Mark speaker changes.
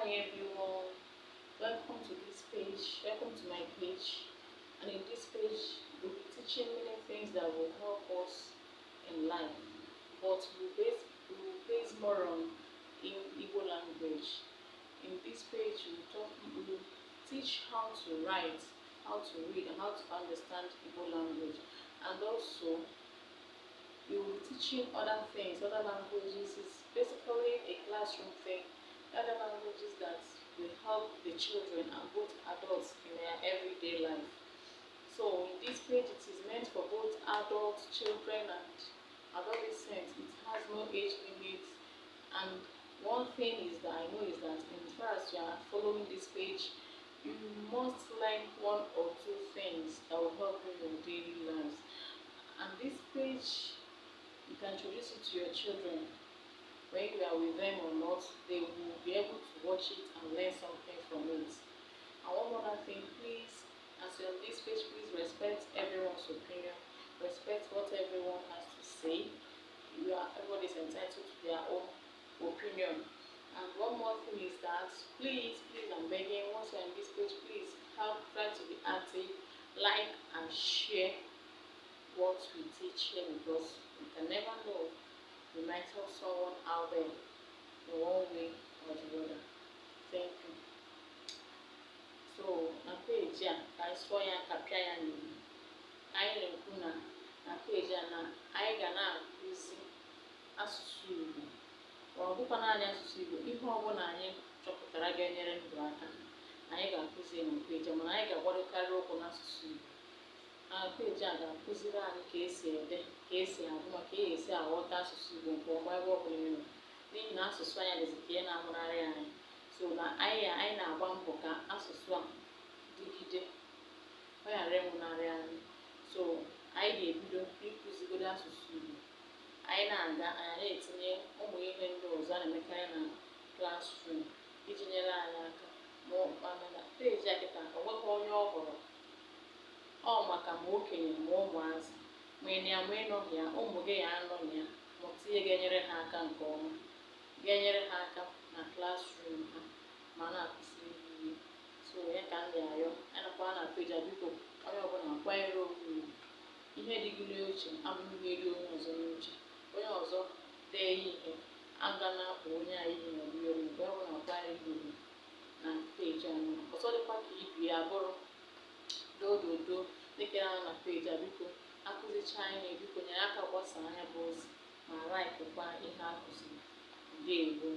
Speaker 1: Hi everyone, welcome to this page, welcome to my page. And in this page we'll be teaching many things that will help us in life, but we will base more on in Igbo language. In this page we will teach how to write, how to read, and how to understand Igbo language. And also we will be teaching other things, other languages. It's basically a classroom thing. Other languages that will help the children and both adults in their everyday life. So in this page it is meant for both adults, children and adolescents. It has no age limit. And one thing is that I know is that in far as you are following this page, you must learn one or two things that will help you in your daily lives. And this page you can introduce it to your children. When you are with them or not, they will be able to watch it and learn something from it. And one other thing, please, as you're on this page, please respect everyone's opinion. Respect what everyone has to say. Everybody is entitled to their own opinion. And one more thing is that, please, I'm begging, once you're on this page, please try to be active, like and share what we teach here, because you can never know, you might help someone out there in one way or the other. Thank you. So na page a ka anyị sụọ ya kapịa ya n'Igbo. Anyị na-ekwu na page a na anyị ga na-akụzi asụsụ Igbo. Ọ bụkwa naanị asụsụ Igbo, ihe ọbụla anyị chọpụtara ga-enyere ndụ aka, anyị ga-akụzi na page a, mana anyị ga-agbadokarị okwu n'asụsụ Igbo. Na peji a ga-akụziri anyị ka esi ede, ka esi agụ, ma ka esi aghọta asụsụ Igbo nke ọma ebe ọ bụla ịnọ. N'ihi na asụsụ anyị dịzi ka ihe na-amụnarị anyị. So na anyị na-agba mbọ ka asụsụ a dịgide, ọ ghara ịnwụnarị anyị. So anyị ga-ebido ịkụzigodo asụsụ Igbo. Anyị na-aga, anyị na-etinye ụmụ ihe ndị ọzọ a na-emekarị na klasrum iji nyere anyị aka. Mana na peji a kịta o nweghị onye ọ hụrụ. Ọ maka ma okenye ma ụmụazị, ma ị na ya ma ịnọghị ya, ụmụ gị ya anọghị ya, mụta ihe ga-enyere ha aka nke ọma, ga-enyere ha aka na klasrum ha ma na-akụziri ihe. So ya ka m ga-arịọ, anakwa na peji a, biko onye ọbụla akwanyere onwe ugwu. Ihe dị gị n'uche abụghị ihe dị onye ọzọ n'uche. Onye ọzọ dee ihe, aga na-akpọ onye a ihe na ọbụla mgbe ọ bụla akwanyere gị ugwu na peji a. Ọzọ dịkwa ka ibi ya bụrụ dododo dịka na peji a, biko akụzicha ihe, biko nyere aka gbasaa anya bụ ozi ma laikịkwa ihe akụziri. Ndewo.